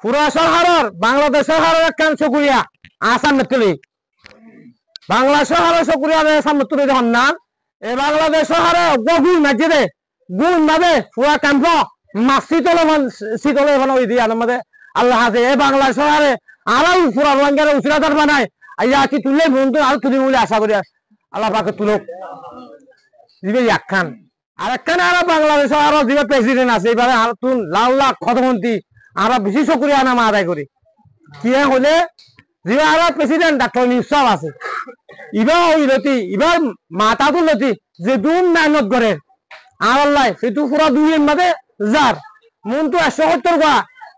পুরা শহরের বাংলাদেশ শহরের একখান চকুরিয়া আসাম তুলি বাংলা শহরের চকুরিয়া সামনে তুলি যখন নাম এই বাংলাদেশ শহরে গুণ নাচে গুণ ভাবে পুরা ক্যাম্প শীতলে ওই দিয়ে আমাদের আল্লাহ আছে এই বাংলা শহরে আরো পুরা রোহিঙ্গার উচিরাদার বানায় আইয়া কি তুললে বন্ধু আর তুলি বলে আশা করি আল্লাহ পাকে তুলক দিবে একখান আর একখানে আরো বাংলাদেশ আরো দিবে প্রেসিডেন্ট আছে এবারে আর তুন লাল লাখ ক্ষতমন্ত্রী আমরা বেশি চকুরিয়া নাম আদায় করি কি হলে যে আর প্রেসিডেন্ট ডাক্তার নিউসাব আছে এবার ওই লতি এবার মাথা তো লতি যে দুন মেহনত করে আর আল্লাহ সেটু পুরা 2 দিন বাদে যার মন তো 170 গা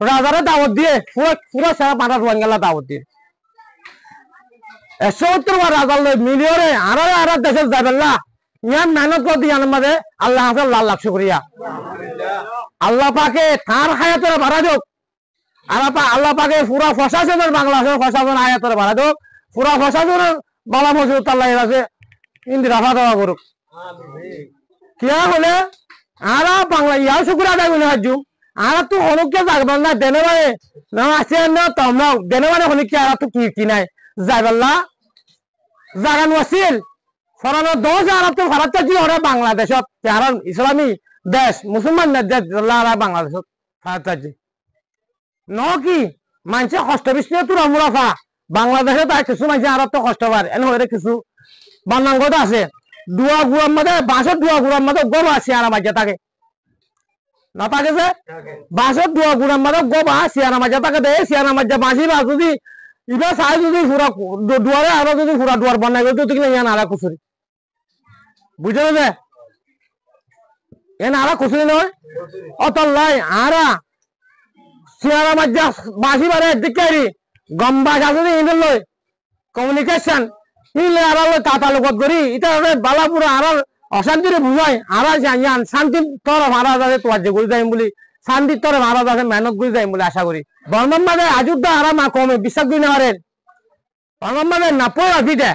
রাজারে দাওয়াত দিয়ে পুরা সারা পাটা রোহিঙ্গা দাওয়াত দিয়ে 170 গা রাজার মিলিয়নে আর দেশে যাবেন না ইয়ান মেহনত করে দিয়ে আমাদের আল্লাহ হাজার লাল লাখ শুকরিয়া আল্লাহ পাকে তার হায়াতের বাড়া হোক আল্লাহ পাকে পুরা প্রশাসনের বাংলাদেশের প্রশাসন হায়াতের বাড়া হোক পুরা প্রশাসনের বালা মজুর আল্লাহ আছে ইন্দিরা ফাদা করুক কিয়া হলে আর বাংলা ইয়াও শুক্র আদায় বলে হাজু আর তো হনুকে যাগবেন না দেনে মানে না আছে না তোমরা দেনে মানে হনুকে আর তো কি নাই যাইবাল্লা জাগান ওয়াসিল ফরানো 10,000 তো ভারত কি ওরা বাংলাদেশত কারণ ইসলামী দেশ মুসলমান দেশ বাংলাদেশত ভারত ন কি মানুষে কষ্ট বেশি তোর মুরাফা বাংলাদেশে তাই কিছু মানুষ আর তো কষ্ট পারে এনে হয়ে কিছু বান্নাঙ্গত আছে দুয়া গুড়ার মধ্যে বাঁশের দুয়া গুড়ার মধ্যে গোবা শিয়ারা মাঝে থাকে না থাকে যে বাঁশের দুয়া গুড়ার মধ্যে গোবা শিয়ারা মাঝে থাকে দে শিয়ারা মাঝে বাঁশি বাস যদি এবার চাই যদি পুরা দুয়ারে আরো যদি পুরা দুয়ার বানাই গেল তো ইয়ান আরা কুচুরি বুঝলো যে এন আরা কুচুরি নয় অতল্লাই আরা শিয়ারা মাঝে বাঁশি বারে দিকারি গম্বা যদি ইন্দ্র লয় কমিউনিকেশন ইলে আর তাতালুকত করি এটা বালাপুরা আর অশান্তিরে বুঝাই আর জান শান্তির তর মারা যাবে তোয়ার যে করে যাইম বলি শান্তির তরে মারা যাবে মেহনত করে যাইম বলে আশা করি বর্মন মানে আজুদ্দা আর মা কমে বিশ্বাস করি না পারেন বর্মন মানে নাপয় অভিদে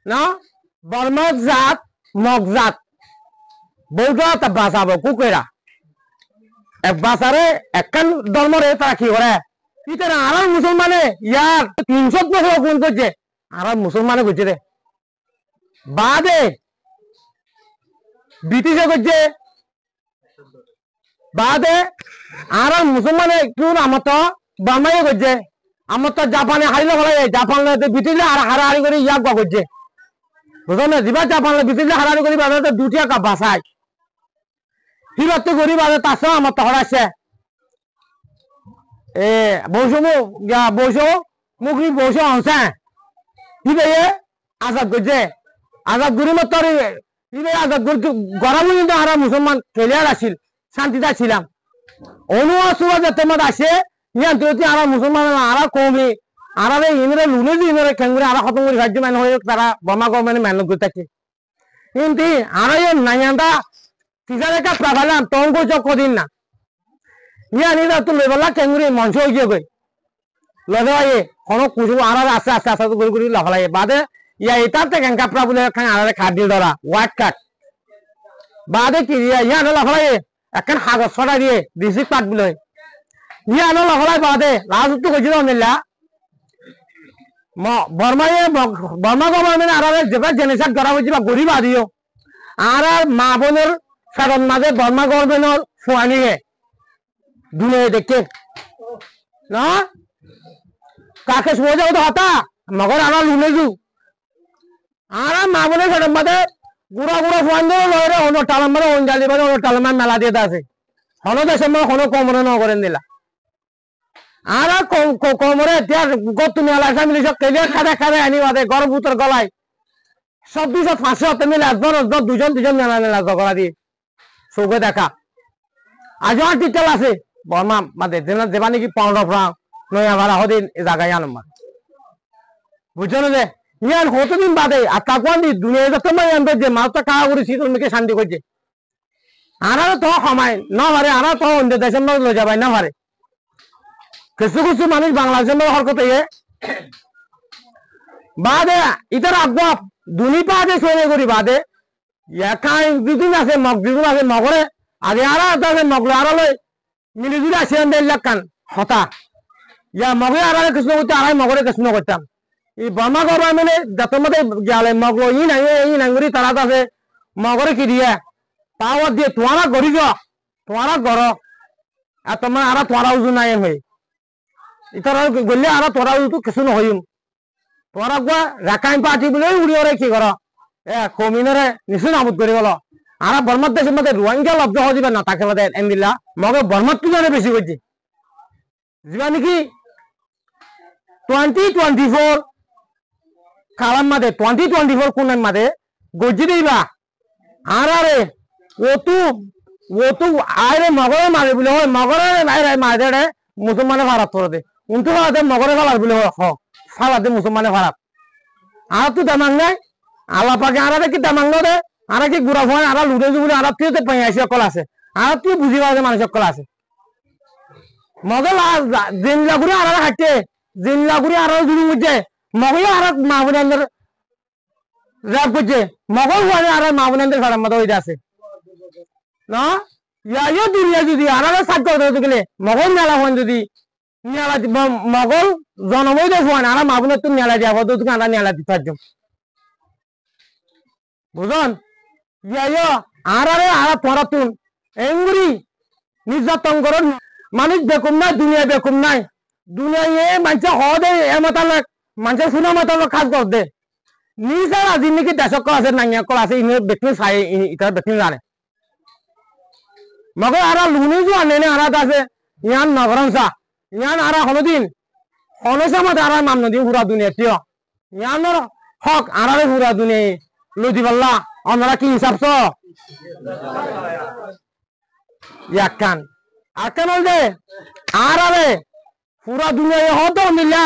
না বর্মক জাত মগ জাত বৌদ্ধ তা বাঁচাবো কুকেরা এক বাঁচারে একখান ধর্মরে তারা কি করে ইতারা আর মুসলমানে ইয়ার 300 বছর গুণ করছে আর মুসলমানে করছে রে বাদে ব্রিটিশে করছে বাদে আর মুসলমানে একটু আমার তো বার্মাইয়ে করছে আমার তো জাপানে হারিলে ভালো জাপান ব্রিটিশে আর হারাহারি করে ইয়াক করছে বুঝলো না যিবা জাপান ব্রিটিশে হারাহারি করে বাজারে 2 টাকা বাঁচায় হিবার তো গরিব আছে তার সঙ্গে আমার তো হরাইছে এ বৌসো মুখি বৌসো অংশা ইবে আজাদ করছে আজাদ করি মত ইবে আজাদ করি গরম কিন্তু আর মুসলমান খেলিয়ার আসিল শান্তিতে ছিলাম অনুয়াসুয়া যে তোমার আসে ইয়ান তুই আর মুসলমান আর কমে আর ইনরে লুনে যে ইনরে খেঙ্গুরে আর খতম করে রাজ্য মান হয়ে তারা বোমা গভর্নমেন্ট মেহনত করে থাকে কিন্তু আর নাইয়ানটা টিচারে কা প্রাভালাম তঙ্গ চক কদিন না ইয়ান এটা তো লেবেলা খেঙ্গুরে মঞ্চ হয়ে গই লগাইয়ে কোনো কুজু আর আস্তে আস্তে আস্তে করে করে লাফালাই বাদে ইয়া এটার থেকে কাপড়া বলে খান আর খাট দিয়ে ধরা হোয়াইট কাট বাদে কি ইয়া লাফালাই এখন কাগজ ছড়া দিয়ে ডিসি কাট বলে ইয়া লাফালাই বাদে রাজত্ব কইছিল মিল্লা বর্মা গভর্নমেন্ট আর যেটা জেনেসাদ করা হয়েছে বা গরিব আদিও আর মা বোনের ফেরত মাঝে বর্মা গভর্নমেন্টের ফুয়ানিয়ে দুনিয়া দেখে না কাকে শুয়ে যাও তো হতা মগর আনা লুনে যু আর মা বলে ফেরত মাঝে গুড়া ফুয়ান দিয়ে লয় অন্য টালাম মানে অঞ্জালি বাজে অন্য টালাম মেলা দিয়ে আছে হলো দেশের মানে কোনো কমরে ন করেন দিলা আর কমরে এতিয়া গত তুমি আলা ফ্যামিলি সব কেলিয়ার খাদে খাদে আনি বাদে গরম উত্তর গলায় সব 200-500 মিলে দুজন মেলা ঝগড়া দিয়ে চৌকে দেখা আজও আর টিটেল আছে বর্মা মাদে দেবা নাকি পাউন্ড ফ্রাং নয়া ভাড়া হদিন এ জায়গায় আনম্মা বুঝছো যে ইয়ান কতদিন বাদে আর তাকুয়ান দি দুনিয়া যত মাই আনবে যে মাছটা কাহা করে শীতল মেখে শান্তি করছে আর তো সময় না পারে আর তো অন্য দেশের মধ্যে লয়ে যাবাই না পারে কিছু মানুষ বাংলাদেশের মধ্যে হরকত বাদে ইতার আব্বা দুনি পাদে সরে করি বাদে একাই দুদিন আছে মগরে আগে আর আছে মগলে আর লই মিলিজুলি আসেন 1.5 লাখ কান হতা ইয়া মগে আড়ালে কৃষ্ণ করতে আড়াই মগরে কৃষ্ণ করতাম এই বর্মা গভর্নমেন্টে যত মতে গেলে মগলো ই নাঙ্গুরি তারা আছে মগরে কি দিয়ে পাওয়ার দিয়ে তোমারা গড়ি যাও তোমারা গড় আর তোমার আর তোরা উজু নাই হয়ে ইতারা গলে আর তোরা উজু কিছু নহইম তোরা গোয়া রাকাইম পার্টি বলে উড়ি ওরে কি কর কমিনরে নিশ্চয় নামুদ করে গেল আর বর্মার দেশের মধ্যে রোহিঙ্গা লব্ধ হয়ে যাবে না তাকে মধ্যে এমদিল্লা মগে বর্মার তো জানে বেশি করছে যা নাকি 2024 কালাম মাদে 2024 কোনের মাদে গজি দিবা আর আরে ও তো আরে মগরে মারে বলে হয় মগরে আরে মারে মুসলমানে ভাড়াত করে দে উনতো ভাড়াতে মগরে ভাড়াত বলে হয় ফালাতে মুসলমানে ভাড়াত আর তো দামাং নাই আল্লাহ পাকে আর কি দামাং দে আর কি গুড়া ফোন আর লুটে বলে আর তুই তো পাই আসি কল আছে আর তুই বুঝি পাওয়া মানুষ কল আছে মগল আর জিনলাগুড়ি আর হাঁটে জিনলাগুড়ি আর জুড়ি মুজে মগল আর মাহবুবের রাগ করছে মগল হওয়ার আর মাহবুবের ভাড়া মতো হয়ে আছে না ইয়া দুনিয়া যদি আর সাত করতে গেলে মগল মেলা হন যদি মেলা মগল জনমই দেখ হন আর মাহবুবের তো মেলা দিয়া হতো তোকে আর মেলা দিতে পারছো বুঝন ইয়া আর আর পড়াতুন এঙ্গুরি নির্যাতন করুন মানুষ বেকুম নাই দুনিয়া বেকুম নাই দুনিয়া মানুষ হদে এমতালেক মানুষ শুনে মতালেক কাজ কর দে নিজের আজি নাকি দেশক আছে নাঙ্গিয়া কল আছে ইনে বেকনি চাই ইটার বেকনি জানে মগে আর লুনি যোৱা নেনে আর আছে ইয়ান নগরংসা ইয়ান আর কোনদিন হনসা মত আর মান নদী পুরা দুনিয়া টিও ইয়ানোর হক আর পুরা দুনিয়া লদি পাল্লা আমরা কি হিসাব ছ ইয়াকান আকান দে আর আরে পুরা দুনিয়া হতো মিলা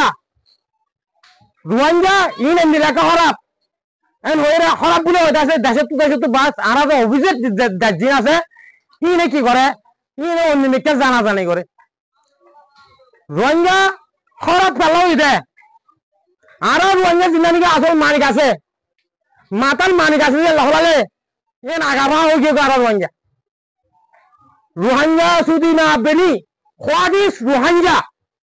রোহিঙ্গা ইন এলাকা খারাপ এন হইরা খারাপ বলে হইতাছে দেশে তো বাস আর অভিযোগ জিন আছে ইনে কি করে ইনে অন্য মেকে জানা জানি করে রোহিঙ্গা খারাপ ফেলাও দে আর রোহিঙ্গা জিনা নাকি আসল মানিক আছে মাতাল মানিক আছে যে লহলালে এন আগামা হয়ে গিয়ে আর রোহিঙ্গা রোহিঙ্গা শুধু না বেনি খোয়াদিস রোহিঙ্গা